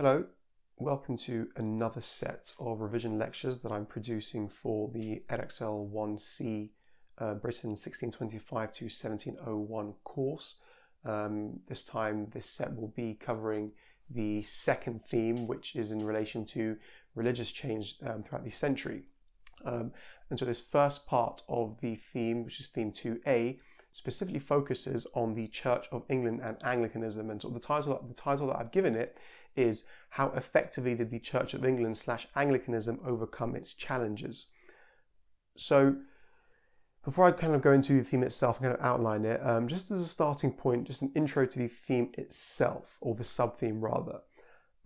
Hello, welcome to another set of revision lectures that I'm producing for the Edexcel 1C Britain 1625 to 1701 course. This time this set will be covering the second theme, which is in relation to religious change throughout the century. And so this first part of the theme, which is theme 2A, specifically focuses on the Church of England and Anglicanism. And so the title that I've given it is How Effectively Did the Church of England / Anglicanism Overcome Its Challenges? So before I kind of go into the theme itself and kind of outline it, just as a starting point, just an intro to the theme itself, or the sub-theme rather.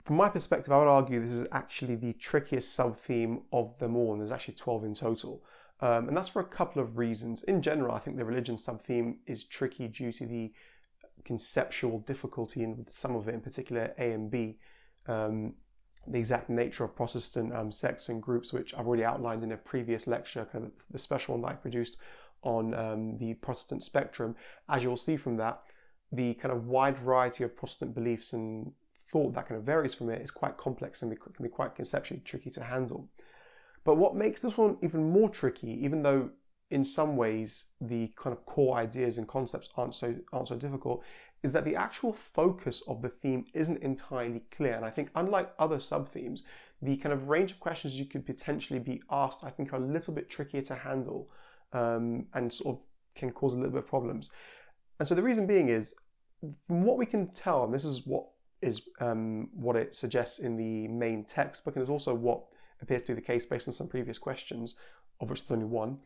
From my perspective, I would argue this is actually the trickiest sub-theme of them all, and there's actually 12 in total. And that's for a couple of reasons. In general, I think the religion sub-theme is tricky due to the conceptual difficulty in with some of it, in particular A and B, the exact nature of Protestant sects and groups, which I've already outlined in a previous lecture, kind of the special one that I produced on the Protestant spectrum. As you'll see from that, the kind of wide variety of Protestant beliefs and thought that kind of varies from it is quite complex and can be quite conceptually tricky to handle. But what makes this one even more tricky, even though in some ways the kind of core ideas and concepts aren't so difficult, is that the actual focus of the theme isn't entirely clear. And I think unlike other sub-themes, the kind of range of questions you could potentially be asked, I think, are a little bit trickier to handle and sort of can cause a little bit of problems. And so the reason being is, from what we can tell, and this is what it suggests in the main textbook, and is also what appears to be the case based on some previous questions, of which there's only one.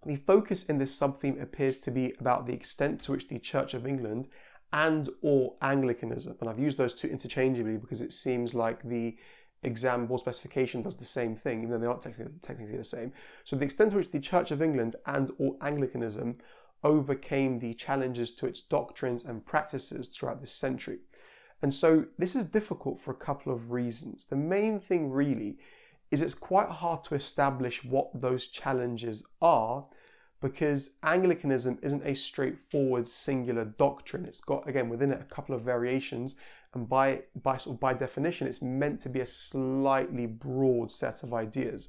The focus in this sub-theme appears to be about the extent to which the Church of England and or Anglicanism, and I've used those two interchangeably because it seems like the exam board specification does the same thing, even though they aren't technically the same. So the extent to which the Church of England and or Anglicanism overcame the challenges to its doctrines and practices throughout this century. And so this is difficult for a couple of reasons. The main thing really is it's quite hard to establish what those challenges are, because Anglicanism isn't a straightforward singular doctrine. It's got, again, within it a couple of variations, and by definition, it's meant to be a slightly broad set of ideas,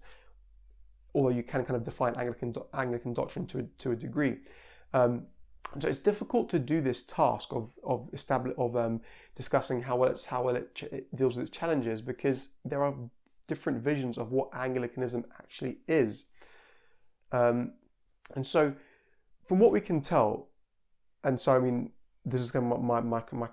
although you can kind of define Anglican doctrine to a degree. So it's difficult to do this task of discussing how well it deals with its challenges, because there are different visions of what Anglicanism actually is. And so from what we can tell, and so I mean, this is kind of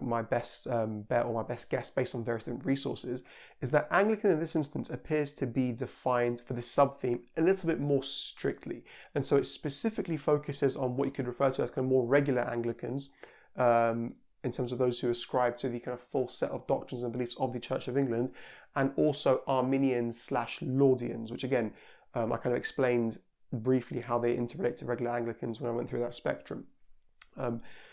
my best bet or my best guess based on various different resources, is that Anglican in this instance appears to be defined for this sub-theme a little bit more strictly. And so it specifically focuses on what you could refer to as kind of more regular Anglicans, in terms of those who ascribe to the kind of full set of doctrines and beliefs of the Church of England, and also Arminians / Laudians, which again, I kind of explained briefly how they interrelate to regular Anglicans when I went through that spectrum.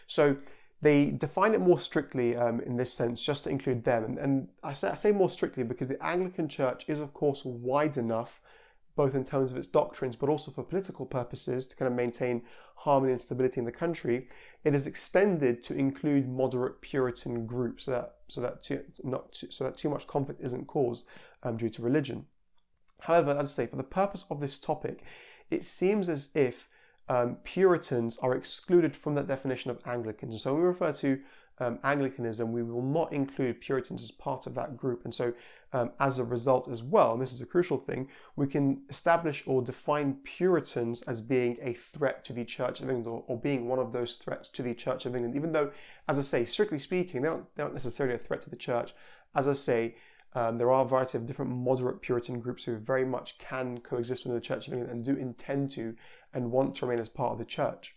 So they define it more strictly in this sense, just to include them. And I say more strictly because the Anglican Church is, of course, wide enough, both in terms of its doctrines, but also for political purposes, to kind of maintain harmony and stability in the country. It is extended to include moderate Puritan groups, so that too much conflict isn't caused due to religion. However, as I say, for the purpose of this topic, it seems as if Puritans are excluded from that definition of Anglicans. And so when we refer to Anglicanism, we will not include Puritans as part of that group. And so as a result as well, and this is a crucial thing, we can establish or define Puritans as being a threat to the Church of England, or being one of those threats to the Church of England, even though, as I say, strictly speaking, they aren't necessarily a threat to the Church. As I say, there are a variety of different moderate Puritan groups who very much can coexist within the Church of England and do intend to and want to remain as part of the Church.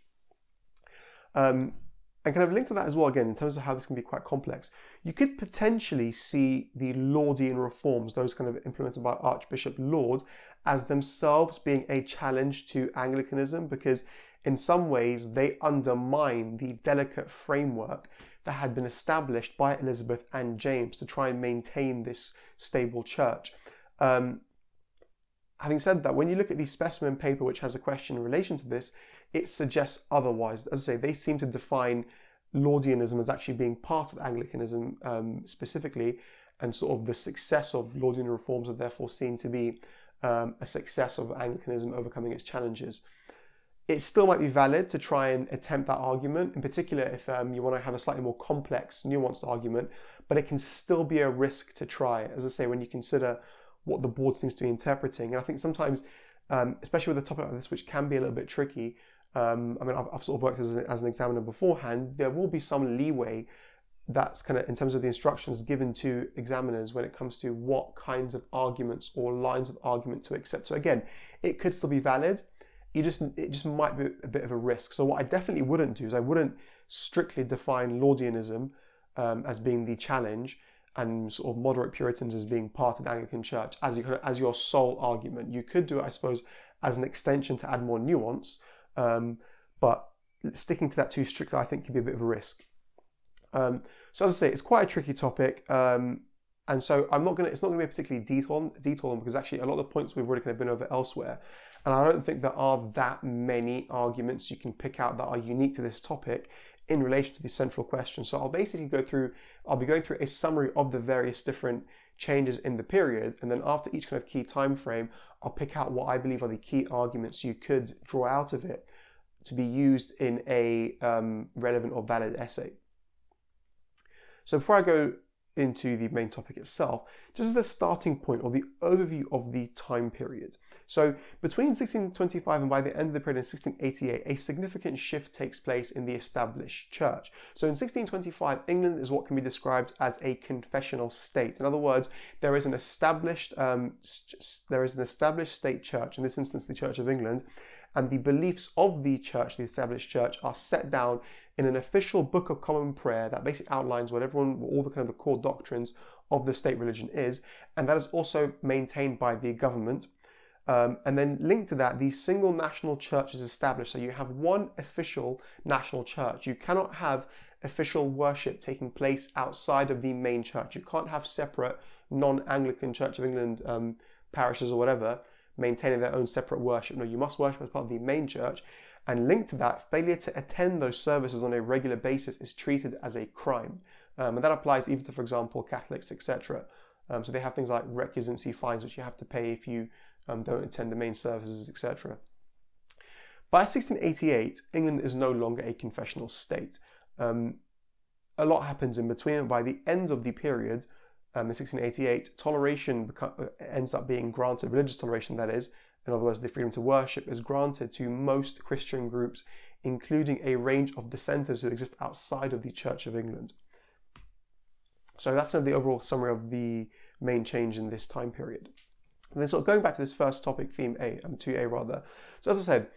And kind of linked to that as well, again, in terms of how this can be quite complex, you could potentially see the Laudian reforms, those kind of implemented by Archbishop Laud, as themselves being a challenge to Anglicanism, because in some ways they undermine the delicate framework that had been established by Elizabeth and James to try and maintain this stable church. Having said that, when you look at the specimen paper which has a question in relation to this, it suggests otherwise. As I say, they seem to define Laudianism as actually being part of Anglicanism specifically, and sort of the success of Laudian reforms are therefore seen to be a success of Anglicanism overcoming its challenges. It still might be valid to try and attempt that argument, in particular if you want to have a slightly more complex, nuanced argument, but it can still be a risk to try, as I say, when you consider what the board seems to be interpreting. And I think sometimes, especially with a topic like this, which can be a little bit tricky, I've sort of worked as an examiner beforehand, there will be some leeway that's kind of in terms of the instructions given to examiners when it comes to what kinds of arguments or lines of argument to accept. So again, it could still be valid. It just might be a bit of a risk. So what I definitely wouldn't do is I wouldn't strictly define Laudianism as being the challenge and sort of moderate Puritans as being part of the Anglican Church as your sole argument. You could do it, I suppose, as an extension to add more nuance, but sticking to that too strictly, I think, could be a bit of a risk. So as I say, it's quite a tricky topic, and so it's not going to be a particularly detailed one, because actually a lot of the points we've already kind of been over elsewhere, and I don't think there are that many arguments you can pick out that are unique to this topic in relation to the central question. So I'll be going through a summary of the various different changes in the period, and then after each kind of key time frame, I'll pick out what I believe are the key arguments you could draw out of it to be used in a relevant or valid essay. So before I go into the main topic itself, just as a starting point or the overview of the time period. So between 1625 and by the end of the period in 1688, a significant shift takes place in the established church. So in 1625, England is what can be described as a confessional state. In other words, there is an established state church, in this instance the Church of England, and the beliefs of the church, the established church, are set down in an official Book of Common Prayer that basically outlines what all the kind of the core doctrines of the state religion is, and that is also maintained by the government. And then linked to that, the single national church is established. So you have one official national church. You cannot have official worship taking place outside of the main church. You can't have separate non-Anglican Church of England parishes or whatever maintaining their own separate worship. No, you must worship as part of the main church. And linked to that, failure to attend those services on a regular basis is treated as a crime. And that applies even to, for example, Catholics, etc. So they have things like recusancy fines, which you have to pay if you don't attend the main services, etc. By 1688, England is no longer a confessional state. A lot happens in between, and by the end of the period, in 1688, toleration ends up being granted, religious toleration that is. In other words, the freedom to worship is granted to most Christian groups, including a range of dissenters who exist outside of the Church of England. So that's kind of the overall summary of the main change in this time period. And then sort of going back to this first topic, theme 2A rather. So as I said,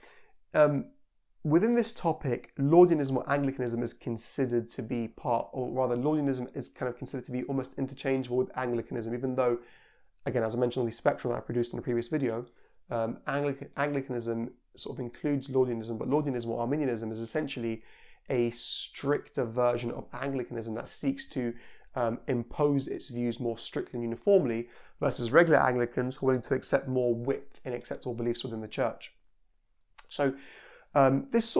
within this topic, Laudianism or Anglicanism is considered to be Laudianism is kind of considered to be almost interchangeable with Anglicanism, even though, again, as I mentioned on the spectrum that I produced in the previous video, Anglicanism sort of includes Laudianism, but Laudianism or Arminianism is essentially a stricter version of Anglicanism that seeks to impose its views more strictly and uniformly, versus regular Anglicans who are willing to accept more width in acceptable beliefs within the church. So this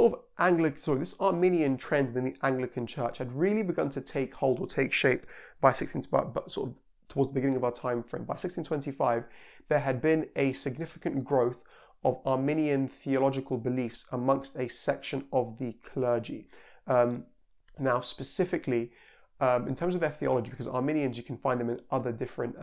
Arminian trend within the Anglican Church had really begun to take hold or take shape by sort of towards the beginning of our time frame. By 1625, there had been a significant growth of Arminian theological beliefs amongst a section of the clergy. Now, specifically, in terms of their theology, because Arminians, you can find them in other different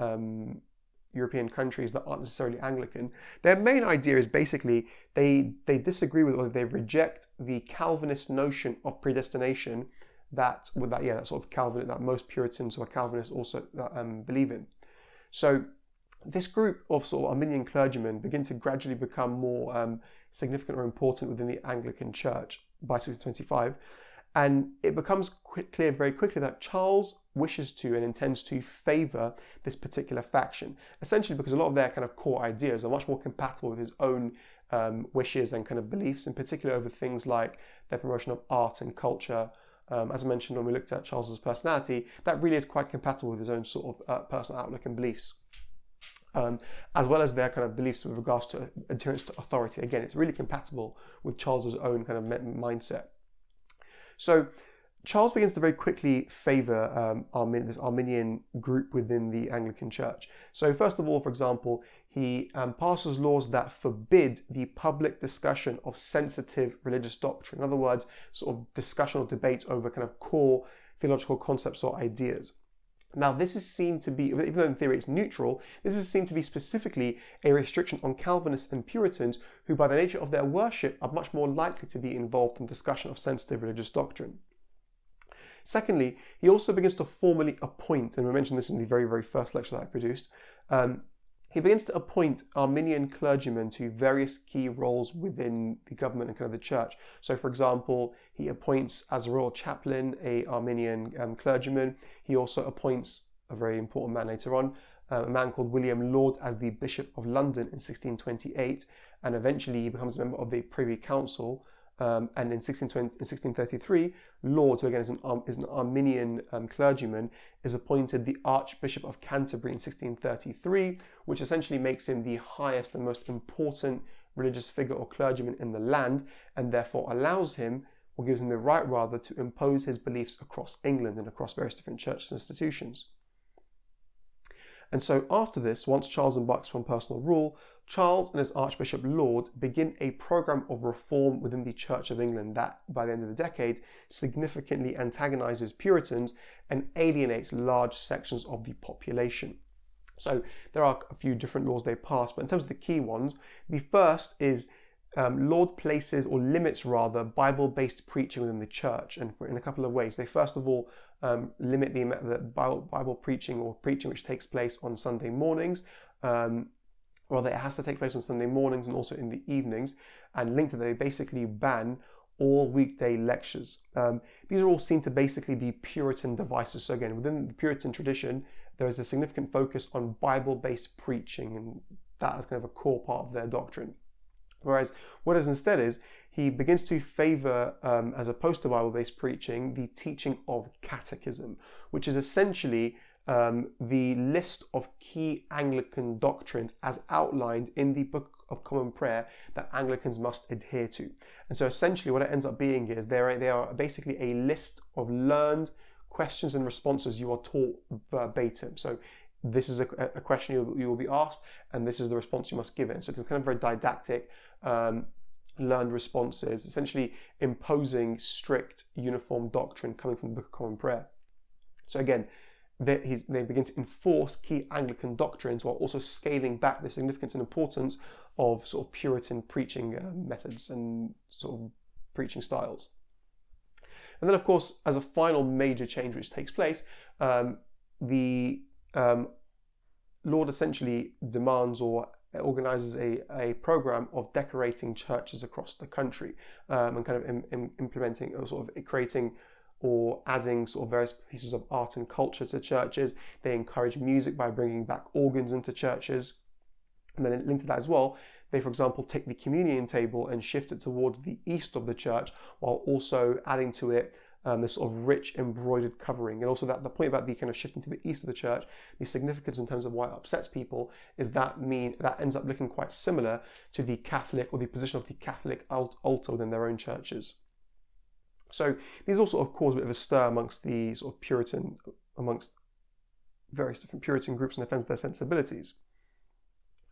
European countries that aren't necessarily Anglican, their main idea is basically they disagree with, or they reject the Calvinist notion of predestination that sort of Calvin, that most Puritans who are Calvinists also believe in. So this group of sort of Arminian clergymen begin to gradually become more significant or important within the Anglican Church by 1625. And it becomes clear very quickly that Charles wishes to and intends to favour this particular faction, essentially because a lot of their kind of core ideas are much more compatible with his own wishes and kind of beliefs, in particular over things like their promotion of art and culture. As I mentioned when we looked at Charles's personality, that really is quite compatible with his own sort of personal outlook and beliefs. As well as their kind of beliefs with regards to adherence to authority. Again, it's really compatible with Charles's own kind of mindset. So Charles begins to very quickly favour this Arminian group within the Anglican Church. So first of all, for example, he passes laws that forbid the public discussion of sensitive religious doctrine. In other words, sort of discussion or debate over kind of core theological concepts or ideas. Now, this is seen to be, even though in theory it's neutral, this is seen to be specifically a restriction on Calvinists and Puritans, who by the nature of their worship are much more likely to be involved in discussion of sensitive religious doctrine. Secondly, he also begins to formally appoint, and we mentioned this in the very, very first lecture that I produced, he begins to appoint Arminian clergymen to various key roles within the government and kind of the church. So, for example, he appoints as a royal chaplain a Arminian clergyman. He also appoints a very important man later on, a man called William Laud, as the Bishop of London in 1628, and eventually he becomes a member of the Privy Council. And in 1633, Laud, who again is an Arminian clergyman, is appointed the Archbishop of Canterbury in 1633, which essentially makes him the highest and most important religious figure or clergyman in the land, and therefore allows him, or gives him the right rather, to impose his beliefs across England and across various different churches and institutions. And so after this, once Charles embarks upon personal rule, Charles and his Archbishop Laud begin a program of reform within the Church of England that, by the end of the decade, significantly antagonizes Puritans and alienates large sections of the population. So there are a few different laws they pass, but in terms of the key ones, the first is Laud places, or limits rather, Bible-based preaching within the church, and in a couple of ways. They first of all limit the amount of Bible preaching or preaching which takes place on Sunday mornings. Rather, it has to take place on Sunday mornings and also in the evenings, and linked to that, they basically ban all weekday lectures. These are all seen to basically be Puritan devices. So again, within the Puritan tradition, there is a significant focus on Bible-based preaching, and that is kind of a core part of their doctrine. Whereas what it is instead is, he begins to favour, as opposed to Bible-based preaching, the teaching of catechism, which is essentially the list of key Anglican doctrines as outlined in the Book of Common Prayer that Anglicans must adhere to. And so essentially what it ends up being is they are basically a list of learned questions and responses you are taught verbatim. So this is a question you will be asked, and this is the response you must give it. So it's kind of very didactic, learned responses, essentially imposing strict uniform doctrine coming from the Book of Common Prayer. So again, they begin to enforce key Anglican doctrines while also scaling back the significance and importance of sort of Puritan preaching methods and sort of preaching styles. And then, of course, as a final major change which takes place, the Laud essentially demands or organizes a program of decorating churches across the country, and kind of implementing or sort of creating or adding sort of various pieces of art and culture to churches. They encourage music by bringing back organs into churches. And then linked to that as well, they, for example, take the communion table and shift it towards the east of the church, while also adding to it this sort of rich embroidered covering. And also that the point about the kind of shifting to the east of the church, the significance in terms of why it upsets people is that ends up looking quite similar to the Catholic, or the position of the Catholic altar within their own churches. So these all sort of cause a bit of a stir amongst the sort of amongst various different Puritan groups and offends their sensibilities.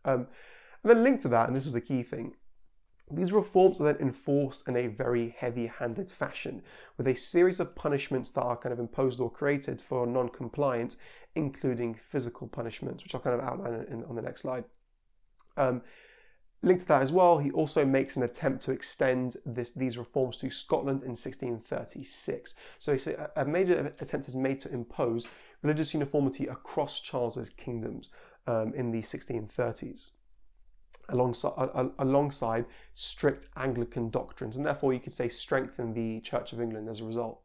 And then linked to that, and this is a key thing, these reforms are then enforced in a very heavy-handed fashion, with a series of punishments that are kind of imposed or created for non-compliance, including physical punishments, which I'll kind of outline on the next slide. Linked to that as well, he also makes an attempt to extend these reforms to Scotland in 1636. So a major attempt is made to impose religious uniformity across Charles's kingdoms in the 1630s, alongside strict Anglican doctrines, and therefore you could say strengthen the Church of England as a result.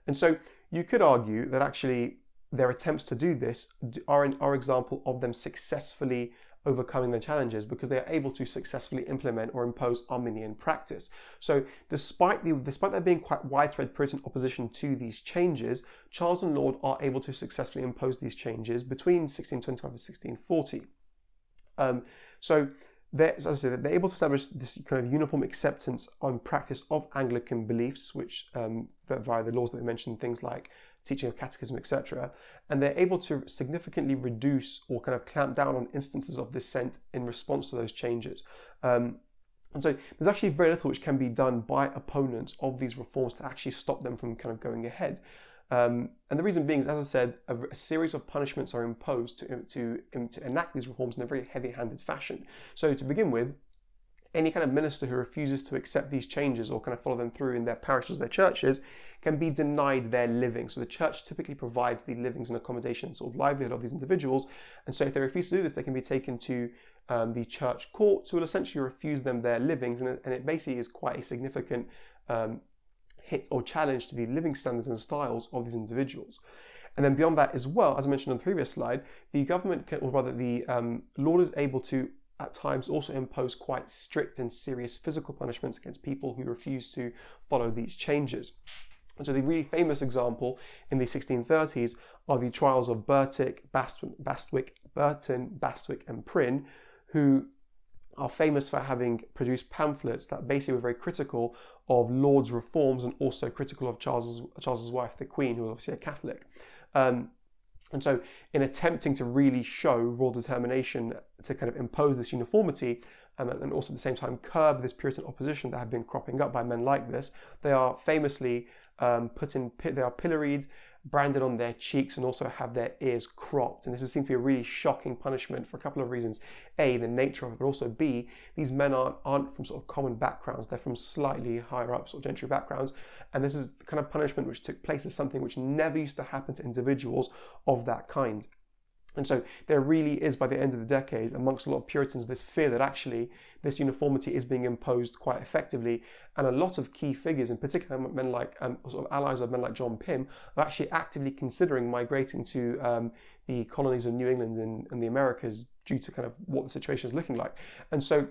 And so you could argue that actually their attempts to do this are an example of them successfully overcoming the challenges, because they are able to successfully implement or impose Arminian practice. So despite there being quite widespread Puritan opposition to these changes, Charles and Laud are able to successfully impose these changes between 1625 and 1640. So as I said, they're able to establish this kind of uniform acceptance on practice of Anglican beliefs, which via the laws that they mentioned, things like teaching of catechism, etc. And they're able to significantly reduce or kind of clamp down on instances of dissent in response to those changes. And so there's actually very little which can be done by opponents of these reforms to actually stop them from kind of going ahead. And the reason being is, as I said, a series of punishments are imposed to enact these reforms in a very heavy-handed fashion. So to begin with, any kind of minister who refuses to accept these changes or kind of follow them through in their parishes, their churches, can be denied their living. So the church typically provides the livings and accommodation, sort of livelihood of these individuals. And so if they refuse to do this, they can be taken to the church courts, who will essentially refuse them their livings. And it basically is quite a significant hit or challenge to the living standards and styles of these individuals. And then beyond that as well, as I mentioned on the previous slide, the government can, or rather the Lord is able to at times also impose quite strict and serious physical punishments against people who refuse to follow these changes. And so the really famous example in the 1630s are the trials of Burton, Bastwick, and Prynne, who are famous for having produced pamphlets that basically were very critical of Laud's reforms and also critical of Charles's wife, the Queen, who was obviously a Catholic. And so in attempting to really show royal determination to kind of impose this uniformity and also at the same time curb this Puritan opposition that had been cropping up by men like this, they are famously they are pilloried, branded on their cheeks, and also have their ears cropped. And this seems to be a really shocking punishment for a couple of reasons. A, the nature of it, but also B, these men aren't from sort of common backgrounds. They're from slightly higher up, sort of gentry backgrounds. And this is the kind of punishment which took place as something which never used to happen to individuals of that kind. And so there really is, by the end of the decade, amongst a lot of Puritans, this fear that actually this uniformity is being imposed quite effectively. And a lot of key figures, in particular men like, sort of allies of men like John Pym, are actually actively considering migrating to the colonies of New England and the Americas due to kind of what the situation is looking like. And so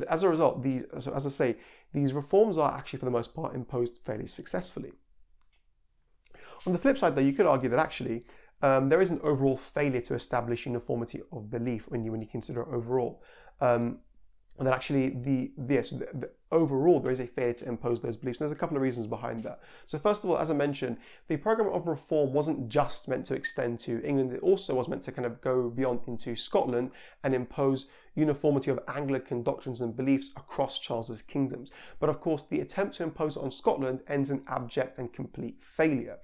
as a result, as I say, these reforms are actually for the most part imposed fairly successfully. On the flip side though, you could argue that actually there is an overall failure to establish uniformity of belief when you consider overall. And that actually overall there is a failure to impose those beliefs. And there's a couple of reasons behind that. So first of all, as I mentioned, the program of reform wasn't just meant to extend to England. It also was meant to kind of go beyond into Scotland and impose uniformity of Anglican doctrines and beliefs across Charles's kingdoms. But of course, the attempt to impose it on Scotland ends in abject and complete failure.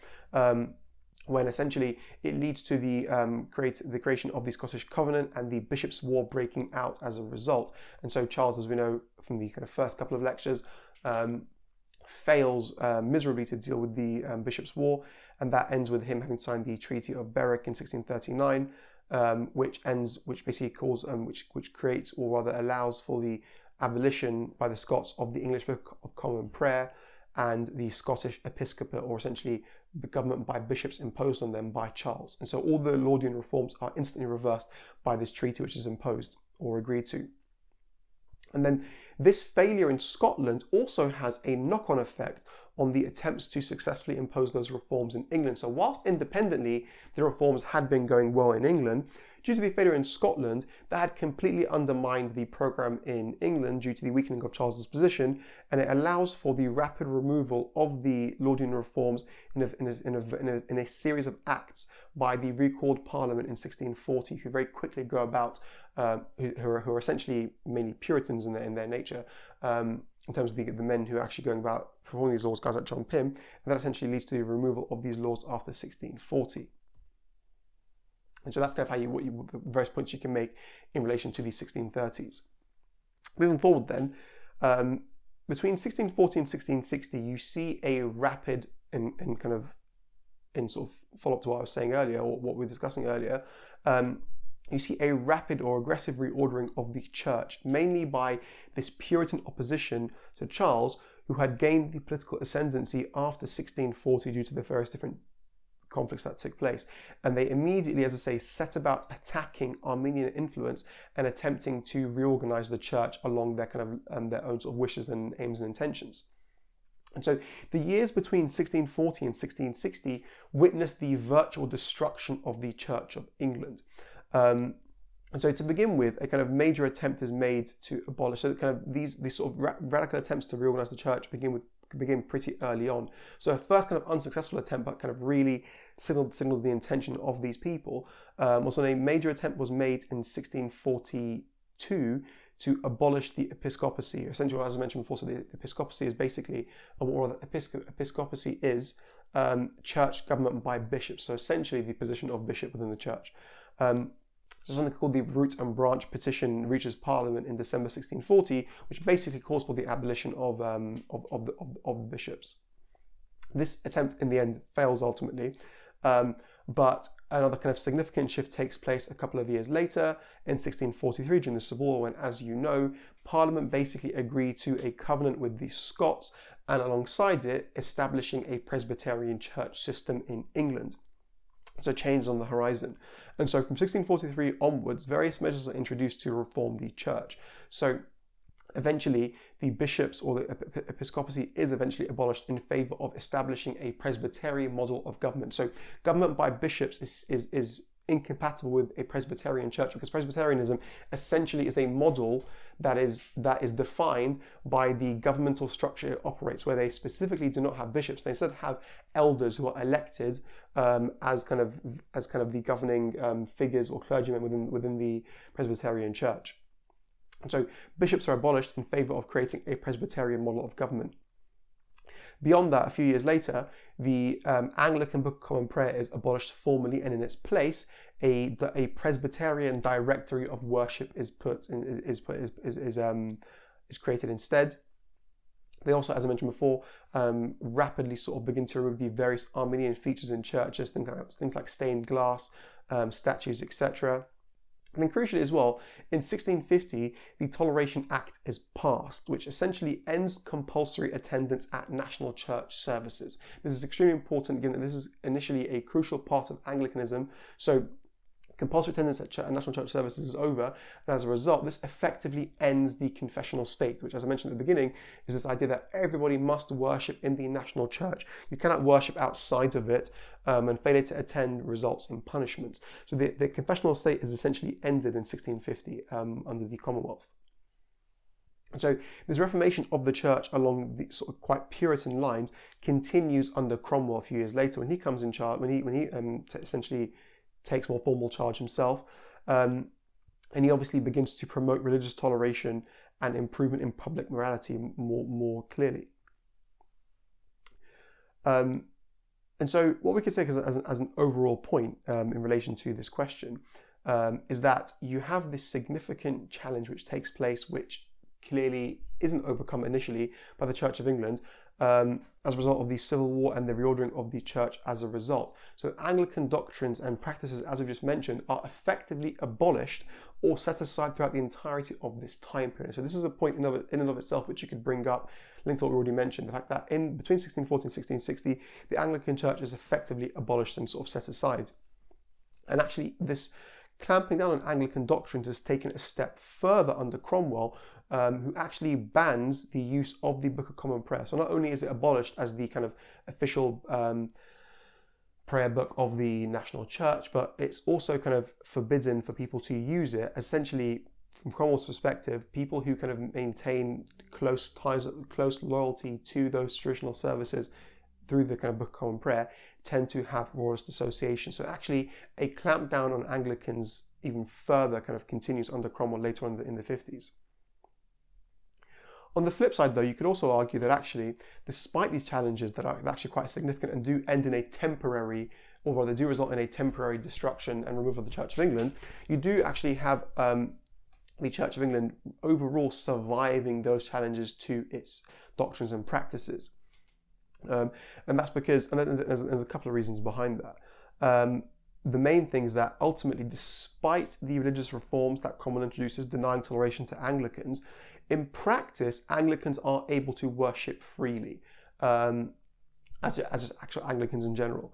When essentially it leads to the creation of the Scottish Covenant and the Bishops' War breaking out as a result. And so Charles, as we know from the kind of first couple of lectures, fails miserably to deal with the Bishops' War, and that ends with him having signed the Treaty of Berwick in 1639, which basically which creates, or rather allows for the abolition by the Scots of the English Book of Common Prayer and the Scottish Episcopate, or essentially the government by bishops imposed on them by Charles. And so all the Laudian reforms are instantly reversed by this treaty which is imposed or agreed to. And then this failure in Scotland also has a knock-on effect on the attempts to successfully impose those reforms in England. So whilst independently the reforms had been going well in England, due to the failure in Scotland, that had completely undermined the programme in England due to the weakening of Charles's position, and it allows for the rapid removal of the Laudian reforms in a series of acts by the recalled Parliament in 1640, who very quickly go about, who are essentially mainly Puritans in their nature, in terms of the men who are actually going about performing these laws, guys like John Pym, and that essentially leads to the removal of these laws after 1640. And so that's kind of the various points you can make in relation to the 1630s. Moving forward then, between 1640 and 1660, you see a rapid and kind of in sort of follow-up to what I was saying earlier, or what we were discussing earlier, you see a rapid or aggressive reordering of the church, mainly by this Puritan opposition to Charles, who had gained the political ascendancy after 1640 due to the various different conflicts that took place. And they immediately, as I say, set about attacking Arminian influence and attempting to reorganize the church along their kind of their own sort of wishes and aims and intentions. And so the years between 1640 and 1660 witnessed the virtual destruction of the Church of England. And so to begin with, a kind of major attempt is made to abolish. So kind of these sort of radical attempts to reorganize the church begin pretty early on. So a first kind of unsuccessful attempt, but kind of really signaled the intention of these people, was when a major attempt was made in 1642 to abolish the episcopacy. Essentially, as I mentioned before, so the episcopacy is basically, episcopacy is church government by bishops. So essentially the position of bishop within the church. So something called the Root and Branch Petition reaches Parliament in December 1640, which basically calls for the abolition of bishops. This attempt in the end fails ultimately, but another kind of significant shift takes place a couple of years later in 1643 during the Civil War, when, as you know, Parliament basically agreed to a covenant with the Scots, and alongside it establishing a Presbyterian church system in England. So change on the horizon. And so from 1643 onwards, various measures are introduced to reform the church. So eventually the bishops, or the episcopacy, is eventually abolished in favor of establishing a Presbyterian model of government. So government by bishops is incompatible with a Presbyterian church, because Presbyterianism essentially is a model that is defined by the governmental structure it operates, where they specifically do not have bishops. They instead have elders who are elected as kind of the governing figures or clergymen within the Presbyterian church. And so bishops are abolished in favor of creating a Presbyterian model of government. Beyond that, a few years later, the Anglican Book of Common Prayer is abolished formally, and in its place, a Presbyterian Directory of Worship is created instead. They also, as I mentioned before, rapidly sort of begin to remove the various Arminian features in churches, things like stained glass, statues, etc. And then crucially as well, in 1650, the Toleration Act is passed, which essentially ends compulsory attendance at national church services. This is extremely important, given that this is initially a crucial part of Anglicanism. So compulsory attendance at national church services is over, and as a result, this effectively ends the confessional state, which, as I mentioned at the beginning, is this idea that everybody must worship in the national church. You cannot worship outside of it, and failure to attend results in punishments. So the confessional state is essentially ended in 1650 under the Commonwealth. So this reformation of the church along the sort of quite Puritan lines continues under Cromwell a few years later, when he comes in charge, when he essentially takes more formal charge himself, and he obviously begins to promote religious toleration and improvement in public morality more clearly. And so what we could say as an overall point in relation to this question is that you have this significant challenge which takes place, which clearly isn't overcome initially by the Church of England, as a result of the Civil War and the reordering of the church as a result. So Anglican doctrines and practices, as we just mentioned, are effectively abolished or set aside throughout the entirety of this time period. So this is a point in and of itself which you could bring up, linked to what we already mentioned, the fact that between 1640 and 1660, the Anglican church is effectively abolished and sort of set aside. And actually this clamping down on Anglican doctrines has taken a step further under Cromwell, who actually bans the use of the Book of Common Prayer. So not only is it abolished as the kind of official prayer book of the national church, but it's also kind of forbidden for people to use it. Essentially, from Cromwell's perspective, people who kind of maintain close ties, close loyalty to those traditional services through the kind of Book of Common Prayer tend to have royalist association. So actually a clampdown on Anglicans even further kind of continues under Cromwell later on in the 50s. On the flip side, though, you could also argue that actually, despite these challenges that are actually quite significant and do end in a temporary, or rather do result in a temporary destruction and removal of the Church of England, you do actually have the Church of England overall surviving those challenges to its doctrines and practices. And that's because, and there's a couple of reasons behind that. The main thing is that ultimately, despite the religious reforms that Cromwell introduces, denying toleration to Anglicans, in practice, Anglicans are able to worship freely, as just actual Anglicans in general.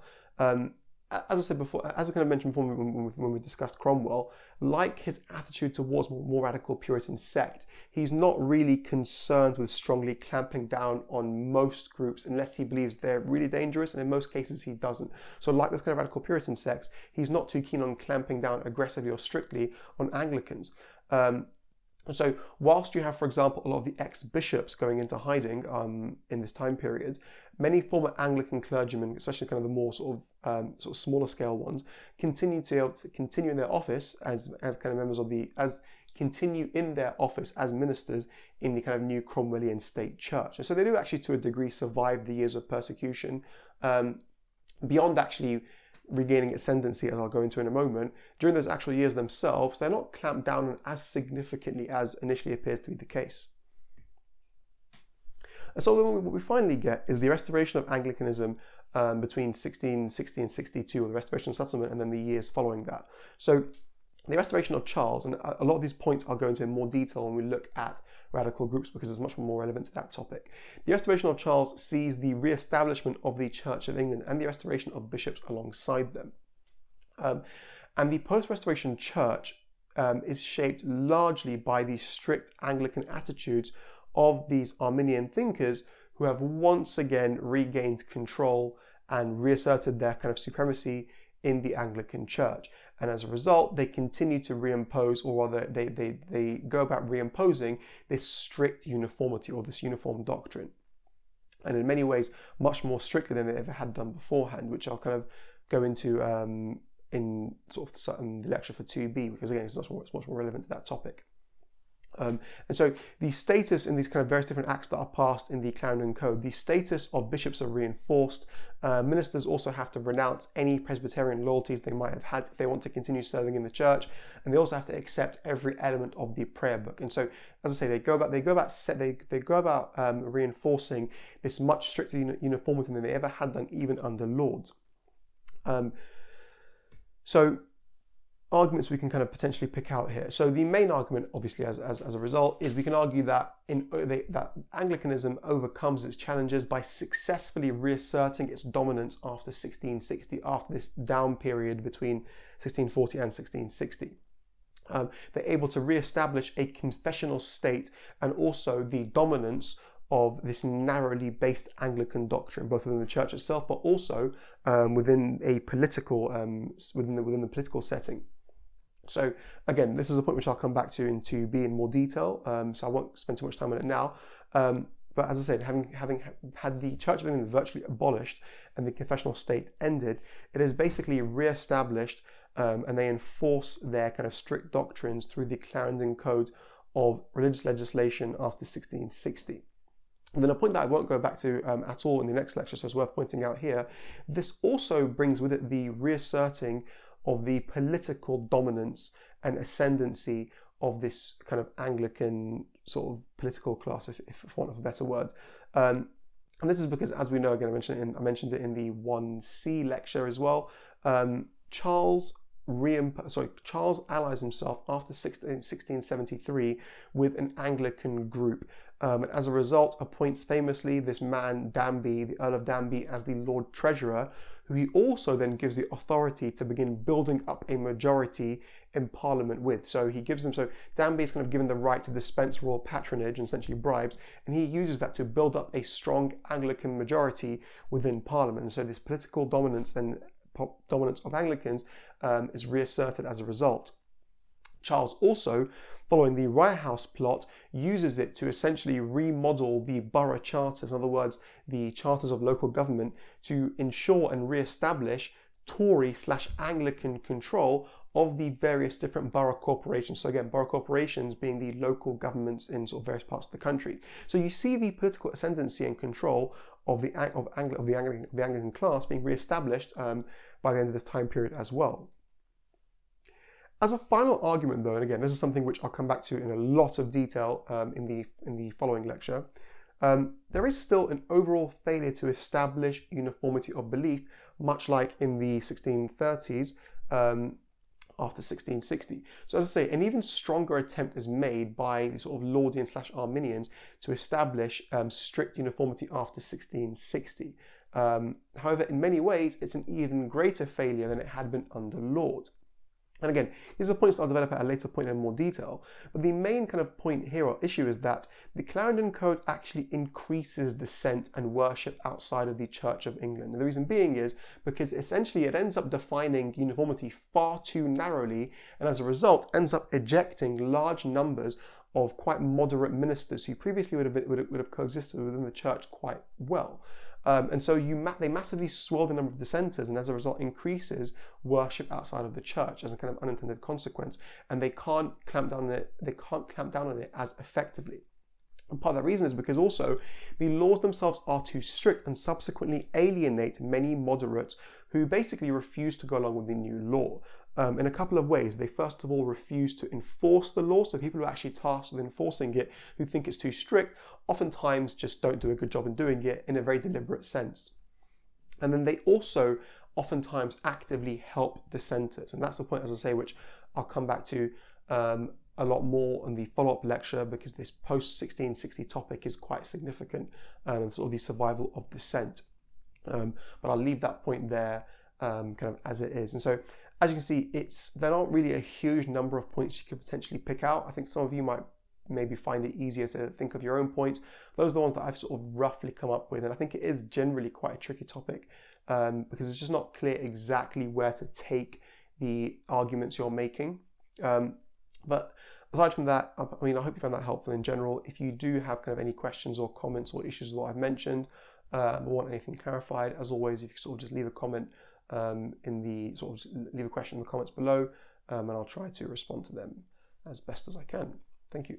as I said before, as I kind of mentioned before when we discussed Cromwell, like his attitude towards more radical Puritan sect, he's not really concerned with strongly clamping down on most groups unless he believes they're really dangerous, and in most cases he doesn't. So like this kind of radical Puritan sects, he's not too keen on clamping down aggressively or strictly on Anglicans. So whilst you have, for example, a lot of the ex-bishops going into hiding in this time period, many former Anglican clergymen, especially kind of the more sort of smaller scale ones, continue in their office as kind of members of continue in their office as ministers in the kind of new Cromwellian state church. And so they do actually, to a degree, survive the years of persecution beyond actually regaining ascendancy, as I'll go into in a moment. During those actual years themselves, they're not clamped down on as significantly as initially appears to be the case. And so what we finally get is the restoration of Anglicanism between 1660 and 62, or the restoration of settlement, and then the years following that. So the restoration of Charles, and a lot of these points I'll go into in more detail when we look at radical groups because it's much more relevant to that topic. The restoration of Charles sees the re-establishment of the Church of England and the restoration of bishops alongside them. And the post-restoration church is shaped largely by the strict Anglican attitudes of these Arminian thinkers who have once again regained control and reasserted their kind of supremacy in the Anglican Church. And as a result, they continue to reimpose, or rather they go about reimposing this strict uniformity, or this uniform doctrine. And in many ways, much more strictly than they ever had done beforehand, which I'll kind of go into in sort of the lecture for 2B, because again, it's much more relevant to that topic. And so the status in these kind of various different acts that are passed in the Clarendon Code, the status of bishops are reinforced. Ministers also have to renounce any Presbyterian loyalties they might have had if they want to continue serving in the church, and they also have to accept every element of the prayer book. And so, as I say, they go about reinforcing this much stricter uniformity than they ever had done, even under Laud. So arguments we can kind of potentially pick out here. So the main argument, obviously, as a result, is we can argue that that Anglicanism overcomes its challenges by successfully reasserting its dominance after 1660, after this down period between 1640 and 1660. They're able to re-establish a confessional state and also the dominance of this narrowly based Anglican doctrine, both within the church itself, but also within a political, within the political setting. So again, this is a point which I'll come back to in 2B in more detail, so I won't spend too much time on it now. But as I said, having had the Church of England virtually abolished and the confessional state ended, it is basically re-established, and they enforce their kind of strict doctrines through the Clarendon Code of religious legislation after 1660. And then a point that I won't go back to at all in the next lecture, so it's worth pointing out here, this also brings with it the reasserting of the political dominance and ascendancy of this kind of Anglican sort of political class, if for want of a better word. And this is because, as we know, again, I mentioned it in the 1C lecture as well, Charles allies himself after 1673 with an Anglican group, and as a result appoints famously this man Danby, the Earl of Danby, as the Lord Treasurer, who he also then gives the authority to begin building up a majority in Parliament with. So Danby is kind of given the right to dispense royal patronage and essentially bribes, and he uses that to build up a strong Anglican majority within Parliament. And so this political dominance of Anglicans is reasserted as a result. Charles also, following the Rye House plot, uses it to essentially remodel the borough charters, in other words, the charters of local government, to ensure and re-establish Tory/Anglican control of the various different borough corporations. So again, borough corporations being the local governments in sort of various parts of the country. So you see the political ascendancy and control of the Anglican class being re-established by the end of this time period as well. As a final argument, though, and again, this is something which I'll come back to in a lot of detail in the following lecture, there is still an overall failure to establish uniformity of belief, much like in the 1630s after 1660. So as I say, an even stronger attempt is made by the sort of Laudians/Arminians to establish strict uniformity after 1660. However, in many ways, it's an even greater failure than it had been under Laud. And again, these are points that I'll develop at a later point in more detail, but the main kind of point here or issue is that the Clarendon Code actually increases dissent and worship outside of the Church of England. And the reason being is because essentially it ends up defining uniformity far too narrowly, and as a result ends up ejecting large numbers of quite moderate ministers who previously would have coexisted within the church quite well. And so they massively swell the number of dissenters, and as a result increases worship outside of the church as a kind of unintended consequence, and they can't clamp down on it. They can't clamp down on it as effectively. And part of that reason is because also the laws themselves are too strict and subsequently alienate many moderates who basically refuse to go along with the new law. In a couple of ways. They first of all refuse to enforce the law, so people who are actually tasked with enforcing it, who think it's too strict, oftentimes just don't do a good job in doing it in a very deliberate sense. And then they also oftentimes actively help dissenters, and that's the point, as I say, which I'll come back to a lot more in the follow-up lecture, because this post-1660 topic is quite significant, sort of the survival of dissent. But I'll leave that point there kind of as it is. And so, as you can see, there aren't really a huge number of points you could potentially pick out. I think some of you might maybe find it easier to think of your own points. Those are the ones that I've sort of roughly come up with, and I think it is generally quite a tricky topic because it's just not clear exactly where to take the arguments you're making. But aside from that, I hope you found that helpful in general. If you do have kind of any questions or comments or issues with what I've mentioned, or want anything clarified, as always, if you sort of just leave a comment leave a question in the comments below, and I'll try to respond to them as best as I can. Thank you.